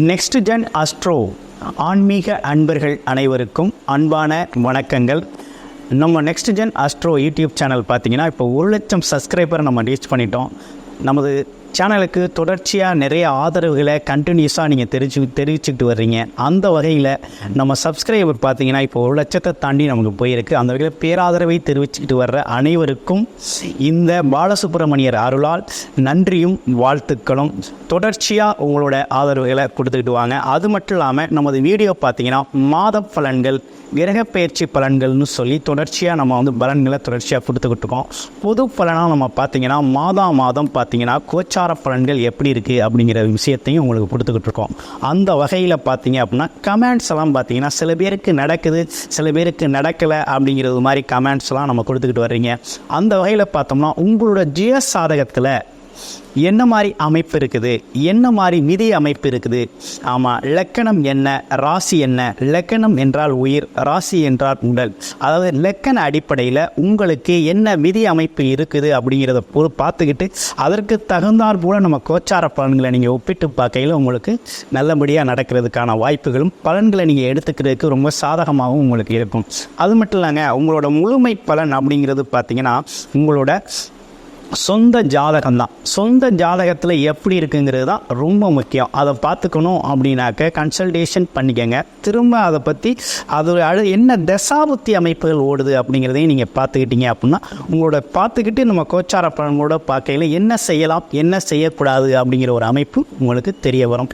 Next gen astro ஆன்மீக அன்பர்கள் அனைவருக்கும் அன்பான வணக்கங்கள். நம்ம next gen astro YouTube channel பார்த்திங்கன்னா இப்போ 1,00,000 சப்ஸ்கிரைபரை நம்ம ரீச் பண்ணிட்டோம். நமது சேனலுக்கு தொடர்ச்சியாக நிறைய ஆதரவுகளை கண்டினியூஸாக நீங்கள் தெரிவிச்சுக்கிட்டு வர்றீங்க. அந்த வகையில் நம்ம சப்ஸ்கிரைபர் பார்த்திங்கன்னா இப்போ 1,00,000 தாண்டி நமக்கு போயிருக்கு. அந்த வகையில் பேராதரவை தெரிவிச்சுக்கிட்டு வர்ற அனைவருக்கும் இந்த பாலசுப்ரமணியர் அருளால் நன்றியும் வாழ்த்துக்களும். தொடர்ச்சியாக உங்களோட ஆதரவுகளை கொடுத்துக்கிட்டு வாங்க. அது மட்டும் இல்லாமல் நமது வீடியோ பார்த்திங்கன்னா மாத பலன்கள், கிரகப்பெயர்ச்சி பலன்கள்னு சொல்லி தொடர்ச்சியாக நம்ம பலன்களை தொடர்ச்சியாக கொடுத்துக்கிட்டு இருக்கோம். பொது பலனாக நம்ம பார்த்திங்கன்னா மாதம் பார்த்திங்கன்னா கோச்சார பலன்கள் எப்படி இருக்குது அப்படிங்கிற விஷயத்தையும் உங்களுக்கு கொடுத்துக்கிட்டு இருக்கோம். அந்த வகையில் பார்த்திங்க அப்படின்னா கமெண்ட்ஸ் எல்லாம் பார்த்திங்கன்னா சில பேருக்கு நடக்குது, சில பேருக்கு நடக்கலை அப்படிங்கிறது மாதிரி கமெண்ட்ஸ்லாம் நம்ம கொடுத்துக்கிட்டு வர்றீங்க. அந்த வகையில் பார்த்தோம்னா உங்களோட ஜீவ சாதகத்தில் என்ன மாதிரி அமைப்பு இருக்குது, என்ன மாதிரி விதி அமைப்பு இருக்குது, ஆமாம் லக்கணம் என்ன, ராசி என்ன, லக்கணம் என்றால் உயிர், ராசி என்றால் உடல், அதாவது லக்கண அடிப்படையில் உங்களுக்கு என்ன விதி அமைப்பு இருக்குது அப்படிங்கிறத பார்த்துக்கிட்டு அதற்கு தகுந்தாற் போல் நம்ம கோச்சார பலன்களை நீங்கள் ஒப்பிட்டு பார்க்கையில் உங்களுக்கு நல்லபடியாக நடக்கிறதுக்கான வாய்ப்புகளும் பலன்களை நீங்கள் எடுத்துக்கிறதுக்கு ரொம்ப சாதகமாகவும் உங்களுக்கு இருக்கும். அது மட்டும் இல்லைங்க, உங்களோட முழுமை பலன் அப்படிங்கிறது பார்த்திங்கன்னா உங்களோட சொந்த ஜாதகம் தான். சொந்த ஜாதகத்தில் எப்படி இருக்குங்கிறது தான் ரொம்ப முக்கியம். அதை பார்த்துக்கணும் அப்படின்னாக்க கன்சல்டேஷன் பண்ணிக்கங்க. திரும்ப அதை பற்றி அதோட என்ன தசாபுத்தி அமைப்புகள் ஓடுது அப்படிங்கிறதையும் நீங்கள் பார்த்துக்கிட்டீங்க அப்படின்னா உங்களோட பார்த்துக்கிட்டு நம்ம கோச்சார பலன்களோட பார்க்கையில் என்ன செய்யலாம் என்ன செய்யக்கூடாது அப்படிங்கிற ஒரு அமைப்பு உங்களுக்கு தெரிய வரும்.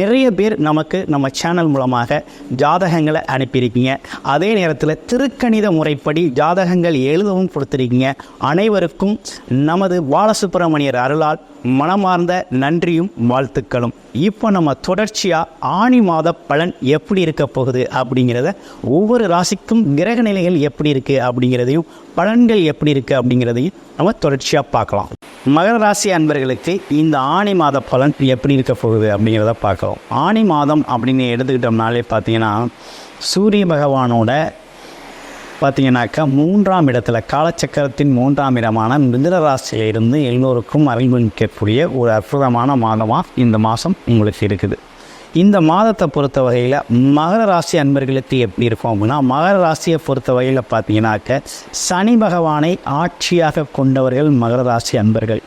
நிறைய பேர் நமக்கு நம்ம சேனல் மூலமாக ஜாதகங்களை அனுப்பியிருக்கீங்க. அதே நேரத்தில் திருக்கணித முறைப்படி ஜாதகங்கள் எழுதவும் கொடுத்துருக்கீங்க. அனைவருக்கும் நமது பாலசுப்ரமணியர் அருளால் மனமார்ந்த நன்றியும் வாழ்த்துக்களும். இப்போ நம்ம தொடர்ச்சியாக ஆணி மாத பலன் எப்படி இருக்க போகுது அப்படிங்கிறத, ஒவ்வொரு ராசிக்கும் கிரக நிலைகள் எப்படி இருக்குது அப்படிங்கிறதையும் பலன்கள் எப்படி இருக்குது அப்படிங்கிறதையும் நம்ம தொடர்ச்சியாக பார்க்கலாம். மகர ராசி அன்பர்களுக்கு இந்த ஆணி மாத பலன் எப்படி இருக்க போகுது அப்படிங்கிறத பார்க்கலாம். ஆணி மாதம் அப்படின்னு எடுத்துக்கிட்டோம்னாலே பார்த்தீங்கன்னா சூரிய பகவானோட பார்த்தீங்கன்னாக்கா 3ஆம் இடத்துல காலச்சக்கரத்தின் 3ஆம் இடமான மிதுன ராசியிலிருந்து எல்லோருக்கும் அறிவிக்கக்கூடிய ஒரு அற்புதமான மாதமாக இந்த மாதம் உங்களுக்கு இருக்குது. இந்த மாதத்தை பொறுத்த வகையில் மகர ராசி அன்பர்களுக்கு எப்படி இருக்கும் அப்படின்னா, மகர ராசியை பொறுத்த வகையில் பார்த்தீங்கன்னாக்க சனி பகவானை ஆட்சியாக கொண்டவர்கள் மகர ராசி அன்பர்கள்.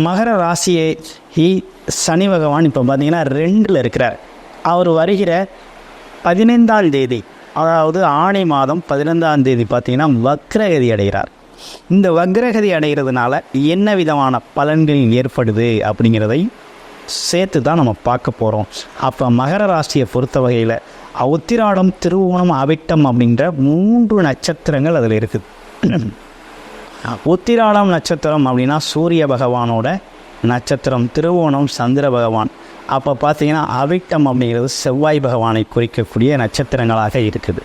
மகர ராசியை சனி பகவான் இப்போ பார்த்தீங்கன்னா 2ல் இருக்கிறார். அவர் வருகிற 15ஆம் தேதி, அதாவது ஆணி மாதம் 15ஆம் தேதி பார்த்தீங்கன்னா வக்ரகதி அடைகிறார். இந்த வக்ரகதி அடைகிறதுனால என்ன விதமான பலன்கள் ஏற்படுது அப்படிங்கிறதை சேர்த்து தான் நம்ம பார்க்க போகிறோம். அப்போ மகர ராசியை பொறுத்த வகையில் உத்திராடம், திருவோணம், அவிட்டம் அப்படின்ற 3 நட்சத்திரங்கள் அதில் இருக்குது. உத்திராடம் நட்சத்திரம் அப்படின்னா சூரிய பகவானோட நட்சத்திரம், திருவோணம் சந்திர பகவான், அப்போ பார்த்தீங்கன்னா அவிட்டம் அப்படிங்கிறது செவ்வாய் பகவானை குறிக்கக்கூடிய நட்சத்திரங்களாக இருக்குது.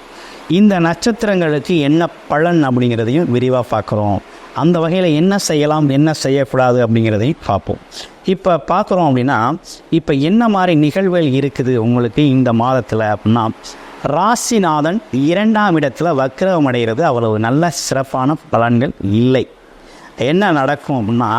இந்த நட்சத்திரங்களுக்கு என்ன பலன் அப்படிங்கிறதையும் விரிவாக பார்க்குறோம். அந்த வகையில் என்ன செய்யலாம் என்ன செய்யக்கூடாது அப்படிங்கிறதையும் பார்ப்போம். இப்போ பார்க்குறோம் அப்படின்னா இப்போ என்ன மாதிரி நிகழ்வுகள் இருக்குது உங்களுக்கு இந்த மாதத்தில் அப்படின்னா, ராசிநாதன் 2ஆம் இடத்துல வக்ரம் அடைகிறது அவ்வளவு நல்ல சிறப்பான பலன்கள் இல்லை. என்ன நடக்கும் அப்படின்னா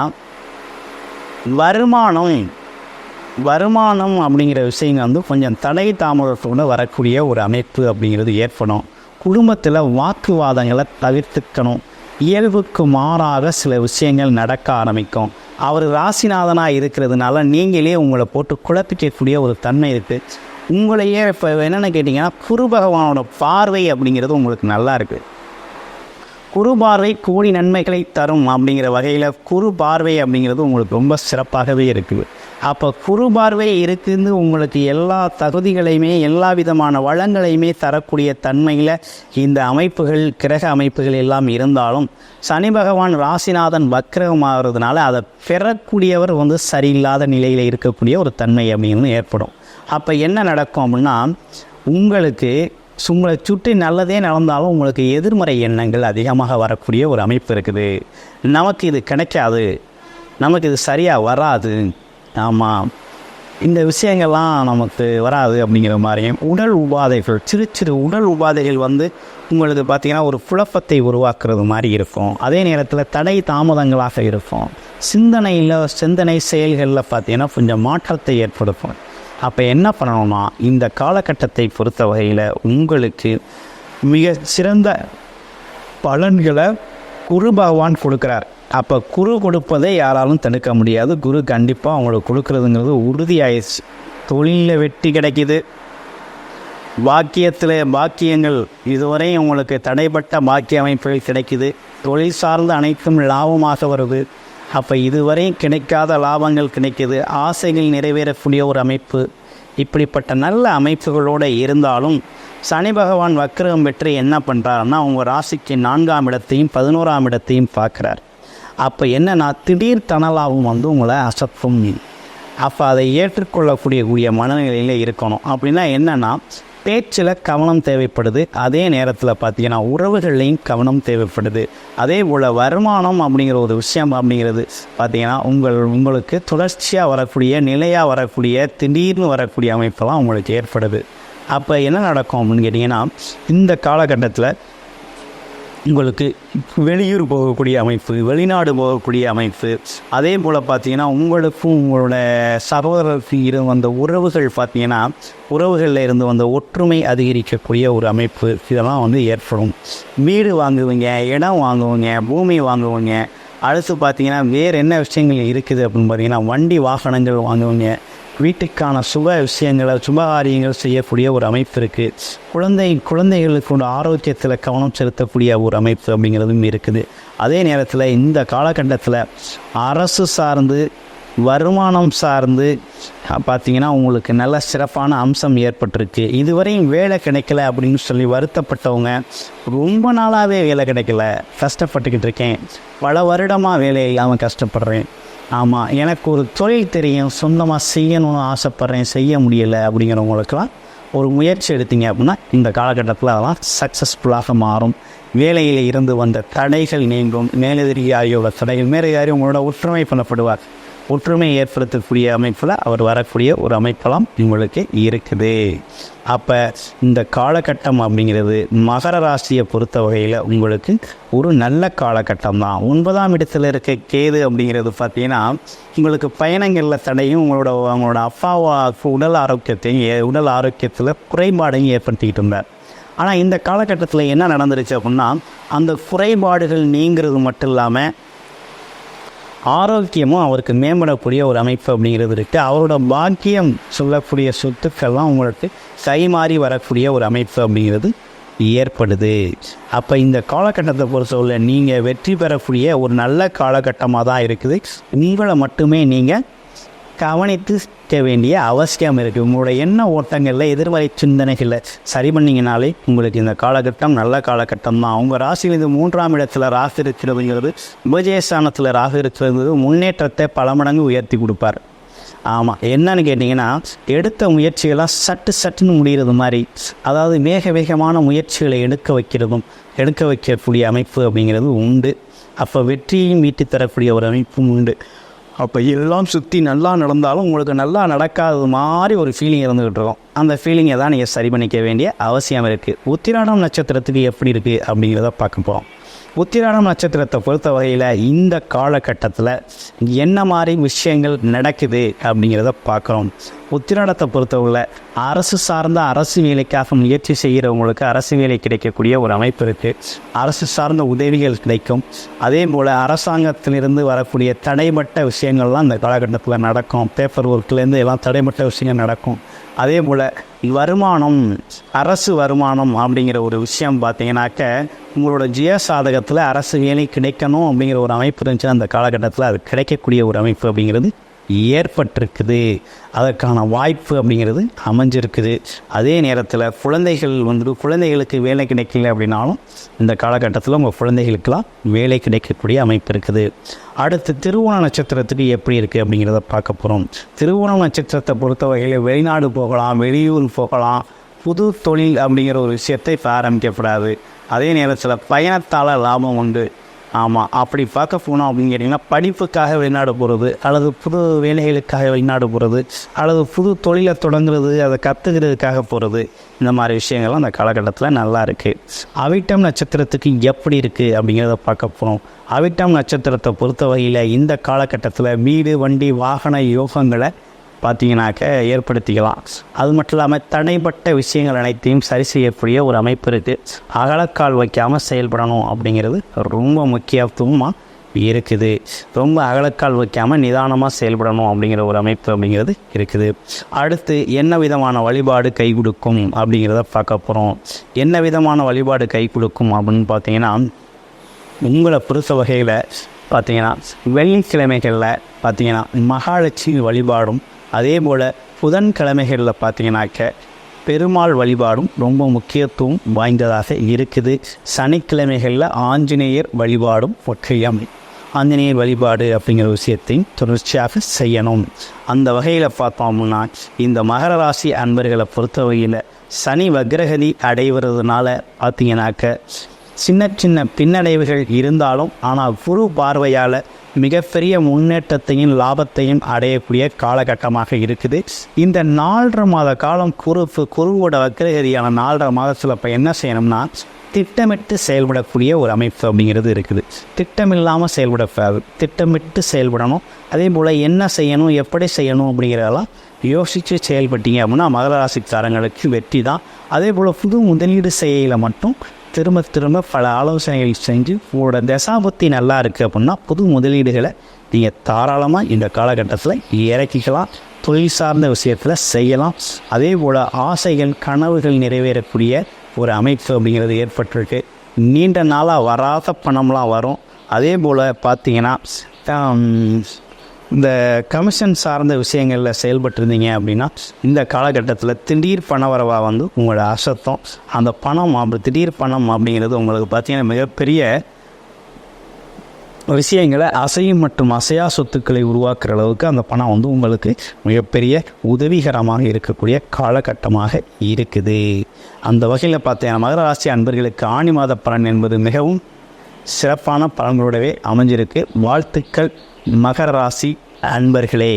வருமானம் அப்படிங்கிற விஷயங்கள் கொஞ்சம் தடை தாமதத்தோடு வரக்கூடிய ஒரு அமைப்பு அப்படிங்கிறது ஏற்படும். குடும்பத்தில் வாக்குவாதங்களை தவிர்த்துக்கணும். இயல்புக்கு மாறாக சில விஷயங்கள் நடக்க ஆரம்பிக்கும். அவர் ராசிநாதனாக இருக்கிறதுனால நீங்களே உங்களை போட்டு குழப்பிக்கக்கூடிய ஒரு தன்மை இருக்குது. உங்களையே இப்போ என்னென்னு கேட்டிங்கன்னா குரு பகவானோட பார்வை அப்படிங்கிறது உங்களுக்கு நல்லா இருக்குது. குரு பார்வை கோடி நன்மைகளை தரும் அப்படிங்கிற வகையில் குரு பார்வை அப்படிங்கிறது உங்களுக்கு ரொம்ப சிறப்பாகவே இருக்குது. அப்போ குரு பார்வை இருக்குது உங்களுக்கு எல்லா தகுதிகளையுமே எல்லா விதமான வளங்களையுமே தரக்கூடிய தன்மையில் இந்த அமைப்புகள் கிரக அமைப்புகள் எல்லாம் இருந்தாலும் சனி பகவான் ராசிநாதன் வக்ரமாகிறதுனால அதை பெறக்கூடியவர் சரியில்லாத நிலையில் இருக்கக்கூடிய ஒரு தன்மை அப்படின்னு ஏற்படும். அப்போ என்ன நடக்கும் அப்படின்னா உங்களுக்கு உங்களை சுற்றி நல்லதே நடந்தாலும் உங்களுக்கு எதிர்மறை எண்ணங்கள் அதிகமாக வரக்கூடிய ஒரு அமைப்பு இருக்குது. நமக்கு இது கிடைக்காது, நமக்கு இது சரியாக வராது, ஆமாம் இந்த விஷயங்கள்லாம் நமக்கு வராது அப்படிங்கிற மாதிரியும் உடல் உபாதைகள், சிறு சிறு உடல் உபாதைகள் உங்களுக்கு பார்த்திங்கன்னா ஒரு குழப்பத்தை உருவாக்குறது மாதிரி இருக்கும். அதே நேரத்தில் தடை தாமதங்களாக இருக்கும். சிந்தனை செயல்களில் பார்த்திங்கன்னா கொஞ்சம் மாற்றத்தை ஏற்படுத்தும். அப்போ என்ன பண்ணணும்னா இந்த காலகட்டத்தை பொறுத்த வகையில் உங்களுக்கு மிக சிறந்த பலன்களை குரு பகவான் கொடுக்குறார். அப்போ குரு கொடுப்பதை யாராலும் தடுக்க முடியாது. குரு கண்டிப்பாக அவங்களுக்கு கொடுக்குறதுங்கிறது உறுதியாயிடுச்சு. தொழிலில் வெற்றி கிடைக்கிது, பாக்கியங்கள் இதுவரை உங்களுக்கு தடைப்பட்ட பாக்கிய அமைப்புகள் கிடைக்குது, தொழில் சார்ந்த அனைத்தும் லாபமாக வருது. அப்போ இதுவரை கிடைக்காத லாபங்கள் கிடைக்கிது, ஆசைகள் நிறைவேறக்கூடிய ஒரு அமைப்பு. இப்படிப்பட்ட நல்ல அமைப்புகளோடு இருந்தாலும் சனி பகவான் வக்கிரகம் பெற்று என்ன பண்ணுறாருன்னா உங்கள் ராசிக்கு 4ஆம் இடத்தையும் 11ஆம் இடத்தையும் பார்க்குறார். அப்போ என்னென்னா திடீர் தனலாகவும் உங்களை அசத்தும். அப்போ அதை ஏற்றுக்கொள்ளக்கூடிய மனநிலையில் இருக்கணும். அப்படின்னா என்னென்னா பேச்சில் கவனம் தேவைப்படுது, அதே நேரத்தில் பார்த்திங்கன்னா உறவுகள்லையும் கவனம் தேவைப்படுது. அதே போல் வருமானம் அப்படிங்கிற ஒரு விஷயம் அப்படிங்கிறது பார்த்திங்கன்னா உங்களுக்கு தொடர்ச்சியாக வரக்கூடிய நிலையாக வரக்கூடிய திடீர்னு வரக்கூடிய அமைப்பெல்லாம் உங்களுக்கு ஏற்படுது. அப்போ என்ன நடக்கும் அப்படின்னு கேட்டிங்கன்னா இந்த காலகட்டத்தில் உங்களுக்கு வெளியூர் போகக்கூடிய அமைப்பு, வெளிநாடு போகக்கூடிய அமைப்பு, அதே போல் பார்த்திங்கன்னா உங்களுக்கும் உங்களோட சகோதரருக்கு இருந்து வந்த உறவுகள் பார்த்திங்கன்னா உறவுகளில் இருந்து வந்த ஒற்றுமை அதிகரிக்கக்கூடிய ஒரு அமைப்பு இதெல்லாம் ஏற்படும். வீடு வாங்குவீங்க, இடம் வாங்குவீங்க, பூமி வாங்குவீங்க. அடுத்து பார்த்திங்கன்னா வேறு என்ன விஷயங்கள் இருக்குது அப்படின்னு பார்த்திங்கன்னா வண்டி வாகனங்கள் வாங்குவீங்க. வீட்டுக்கான சுபகாரியங்கள் செய்யக்கூடிய ஒரு அமைப்பு இருக்குது. குழந்தைகளுக்கு ஆரோக்கியத்தில் கவனம் செலுத்தக்கூடிய ஒரு அமைப்பு அப்படிங்கிறதும் இருக்குது. அதே நேரத்தில் இந்த காலகட்டத்தில் அரசு சார்ந்து வருமானம் சார்ந்து பார்த்திங்கன்னா உங்களுக்கு நல்ல சிறப்பான அம்சம் ஏற்பட்டிருக்கு. இதுவரையும் வேலை கிடைக்கல அப்படின்னு சொல்லி வருத்தப்பட்டவங்க, ரொம்ப நாளாகவே வேலை கிடைக்கல, கஷ்டப்பட்டுக்கிட்டு இருக்கேன், பல வருடமாக வேலை இல்லாமல் கஷ்டப்படுறேன், ஆமாம் எனக்கு ஒரு தொழில் தெரியும், சொந்தமாக செய்யணும்னு ஆசைப்பட்றேன், செய்ய முடியலை அப்படிங்கிறவங்களுக்கெல்லாம் ஒரு முயற்சி எடுத்தீங்க அப்படின்னா இந்த காலகட்டத்தில் அதெல்லாம் சக்ஸஸ்ஃபுல்லாக மாறும். வேலையில் இருந்து வந்த தடைகள் நீங்கும். மேலதிகாரியோட தடைகள், மேலதிகாரி உங்களோட ஒற்றுமை பண்ணப்படுவார். ஒற்றுமை ஏற்படுத்தக்கூடிய அமைப்பில் அவர் வரக்கூடிய ஒரு அமைப்பெல்லாம் உங்களுக்கு இருக்குது. அப்போ இந்த காலகட்டம் அப்படிங்கிறது மகர ராசியை பொறுத்த வகையில் உங்களுக்கு ஒரு நல்ல காலகட்டம் தான். 9ஆம் இடத்துல இருக்க கேது அப்படிங்கிறது பார்த்திங்கன்னா உங்களுக்கு பயணங்களில் தடையும் உங்களோட அப்பாவுக்கு உடல் ஆரோக்கியத்தில் குறைபாடையும் ஏற்படுத்திக்கிட்டு இருந்தார். ஆனால் இந்த காலகட்டத்தில் என்ன நடந்துருச்சு அப்படின்னா அந்த குறைபாடுகள் நீங்கிறது மட்டும் இல்லாமல் ஆரோக்கியமும் அவருக்கு மேம்படக்கூடிய ஒரு அமைப்பு அப்படிங்கிறது இருக்குது. அவரோட பாக்கியம் சொல்லக்கூடிய சொத்துக்கள்லாம் உங்களுக்கு கைமாறி வரக்கூடிய ஒரு அமைப்பு அப்படிங்கிறது ஏற்படுது. அப்போ இந்த காலகட்டத்தை பொறுத்தவரை நீங்கள் வெற்றி பெறக்கூடிய ஒரு நல்ல காலகட்டமாக தான் இருக்குது. உங்களை மட்டுமே நீங்கள் கவனித்துக்க வேண்டிய அவசியம் இருக்குது. உங்களோட எண்ண ஓட்டங்களில் எதிர்மறை சிந்தனைகளை சரி பண்ணிங்கனாலே உங்களுக்கு இந்த காலகட்டம் நல்ல காலகட்டம் தான். உங்கள் ராசியிலிருந்து 3ஆம் இடத்துல ராகு இருக்கிறதுங்கிறது உபஜயஸ்தானத்தில் ராகு இருக்கிறது முன்னேற்றத்தை பல மடங்கு உயர்த்தி கொடுப்பார். ஆமாம், என்னன்னு கேட்டிங்கன்னா எடுத்த முயற்சிகளாக சட்டுன்னு முடிகிறது மாதிரி, அதாவது வேகமான முயற்சிகளை எடுக்க வைக்கக்கூடிய அமைப்பு அப்படிங்கிறது உண்டு. அப்போ வெற்றியையும் ஈட்டி தரக்கூடிய ஒரு அமைப்பும் உண்டு. அப்போ எல்லாம் சுற்றி நல்லா நடந்தாலும் உங்களுக்கு நல்லா நடக்காத மாதிரி ஒரு ஃபீலிங் இருந்துக்கிட்டு இருக்கும். அந்த ஃபீலிங்கை தான் நீங்கள் சரி பண்ணிக்க வேண்டிய அவசியம் இருக்குது. உத்திராடம் நட்சத்திரத்துக்கு எப்படி இருக்குது அப்படிங்கிறத பார்க்க போகிறோம். உத்திராடம் நட்சத்திரத்தை பொறுத்த வகையில் இந்த காலகட்டத்தில் என்ன மாதிரி விஷயங்கள் நடக்குது அப்படிங்கிறத பார்க்குறோம். உத்திராடத்தை பொறுத்தவரை அரசு சார்ந்த அரசு வேலைக்காக முயற்சி செய்கிறவங்களுக்கு அரசு வேலை கிடைக்கக்கூடிய ஒரு அமைப்பு இருக்குது. அரசு சார்ந்த உதவிகள் கிடைக்கும். அதே போல் அரசாங்கத்திலிருந்து வரக்கூடிய தடைப்பட்ட விஷயங்கள்லாம் இந்த காலகட்டத்தில் நடக்கும். பேப்பர் ஒர்க்லேருந்து எல்லாம் தடைப்பட்ட விஷயங்கள் நடக்கும். அதே போல் அரசு வருமானம் அப்படிங்கிற ஒரு விஷயம் பார்த்தீங்கன்னாக்க உங்களோட ஜீவசாதகத்தில் அரசு வேலை கிடைக்கணும் அப்படிங்கிற ஒரு அமைப்பு இருந்துச்சுன்னா அந்த காலகட்டத்தில் அது கிடைக்கக்கூடிய ஒரு அமைப்பு அப்படிங்கிறது ஏற்பட்டிருக்குது. அதற்கான வாய்ப்பு அப்படிங்கிறது அமைஞ்சிருக்குது. அதே நேரத்தில் குழந்தைகளுக்கு வேலை கிடைக்கல அப்படின்னாலும் இந்த காலகட்டத்தில் உங்கள் குழந்தைகளுக்கெல்லாம் வேலை கிடைக்கக்கூடிய அமைப்பு இருக்குது. அடுத்து திருவோண நட்சத்திரத்துக்கு எப்படி இருக்குது அப்படிங்கிறத பார்க்க போகிறோம். திருவோண நட்சத்திரத்தை பொறுத்த வகையில் வெளிநாடு போகலாம், வெளியூர் போகலாம், புது தொழில் அப்படிங்கிற ஒரு விஷயத்தை இப்போ ஆரம்பிக்கப்படாது. அதே நேரத்தில் பயணத்தால் லாபம் உண்டு. ஆமாம், அப்படி பார்க்க போனோம் அப்படின்னு கேட்டிங்கன்னா படிப்புக்காக வெளிநாடு போகிறது, அல்லது புது வேலைகளுக்காக வெளிநாடு போகிறது, அல்லது புது தொழிலை தொடங்குறது, அதை கற்றுக்கிறதுக்காக போகிறது, இந்த மாதிரி விஷயங்கள்லாம் அந்த காலகட்டத்தில் நல்லா இருக்குது. அவிட்டம் நட்சத்திரத்துக்கு எப்படி இருக்குது அப்படிங்கிறத பார்க்க போகிறோம். அவிட்டம் நட்சத்திரத்தை பொறுத்த வகையில் இந்த காலகட்டத்தில் வீடு, வண்டி, வாகன யோகங்களை பார்த்தீங்கன்னாக்க ஏற்படுத்திக்கலாம். அது மட்டும் இல்லாமல் தடைப்பட்ட விஷயங்கள் அனைத்தையும் சரி செய்யக்கூடிய ஒரு அமைப்பு இருக்குது. அகலக்கால் வைக்காமல் செயல்படணும் அப்படிங்கிறது ரொம்ப முக்கியத்துவமாக இருக்குது. ரொம்ப அகலக்கால் வைக்காமல் நிதானமாக செயல்படணும் அப்படிங்கிற ஒரு அமைப்பு அப்படிங்கிறது இருக்குது. அடுத்து என்ன விதமான வழிபாடு கை கொடுக்கும் அப்படிங்கிறத பார்க்க போகிறோம். என்ன விதமான வழிபாடு கை கொடுக்கும் அப்படின்னு பார்த்தீங்கன்னா, உங்களை பொறுத்த வகையில் பார்த்தீங்கன்னா வெள்ளிக்கிழமைகளில் பார்த்தீங்கன்னா மகாலட்சுமி வழிபாடும், அதே போல் புதன்கிழமைகளில் பார்த்தீங்கன்னாக்க பெருமாள் வழிபாடும் ரொம்ப முக்கியத்துவம் வாய்ந்ததாக இருக்குது. சனிக்கிழமைகளில் ஆஞ்சநேயர் வழிபாடும் முக்கியம். ஆஞ்சநேயர் வழிபாடு அப்படிங்கிற விஷயத்தையும் தொடர்ச்சியாக செய்யணும். அந்த வகையில் பார்த்தோம்னா இந்த மகர ராசி அன்பர்களை பொறுத்த வகையில் சனி வக்ரகதி அடைவதுனால பார்த்தீங்கன்னாக்க சின்ன சின்ன பின்னடைவுகள் இருந்தாலும் ஆனால் குரு பார்வையால் மிகப்பெரிய முன்னேற்றத்தையும் லாபத்தையும் அடையக்கூடிய காலகட்டமாக இருக்குது. இந்த 4.5 மாத காலம் குருவோட வக்ரகதியான 4.5 மாதத்தில் இப்போ என்ன செய்யணும்னா திட்டமிட்டு செயல்படக்கூடிய ஒரு அமைப்பு அப்படிங்கிறது இருக்குது. திட்டமில்லாமல் செயல்படக்கூடாது, திட்டமிட்டு செயல்படணும். அதே போல் என்ன செய்யணும், எப்படி செய்யணும் அப்படிங்கிறதெல்லாம் யோசித்து செயல்பட்டீங்க அப்படின்னா மகர ராசிக்காரங்களுக்கு வெற்றி தான். அதே போல் புது முதலீடு செய்யல மட்டும் திரும்ப பல ஆலோசனைகள் செஞ்சு உங்களோட தசாபுத்தி நல்லா இருக்குது அப்படின்னா புது முதலீடுகளை நீங்கள் தாராளமாக இந்த காலகட்டத்தில் இறக்கிக்கலாம். தொழில் சார்ந்த விஷயத்தில் செய்யலாம். அதே போல் ஆசைகள் கனவுகள் நிறைவேறக்கூடிய ஒரு அமைப்பு அப்படிங்கிறது ஏற்பட்டிருக்கு. நீண்ட நாளாக வராத பணம்லாம் வரும். அதே போல் பார்த்திங்கன்னா இந்த கமிஷன் சார்ந்த விஷயங்களில் செயல்பட்டுருந்தீங்க அப்படின்னா இந்த காலகட்டத்தில் திடீர் பணவரவாக வந்து உங்களோட அசத்தம் அந்த பணம் திடீர் பணம் அப்படிங்கிறது உங்களுக்கு பார்த்திங்கன்னா மிகப்பெரிய விஷயங்களை அசையும் மற்றும் அசையா சொத்துக்களை உருவாக்குற அளவுக்கு அந்த பணம் வந்து உங்களுக்கு மிகப்பெரிய உதவிகரமாக இருக்கக்கூடிய காலகட்டமாக இருக்குது. அந்த வகையில் பார்த்தீங்கன்னா மகர ராசி அன்பர்களுக்கு ஆணி மாத பலன் என்பது மிகவும் சிறப்பான பலன்களோடவே அமைஞ்சிருக்கு. வாழ்த்துக்கள் மகர ராசி அன்பர்களே.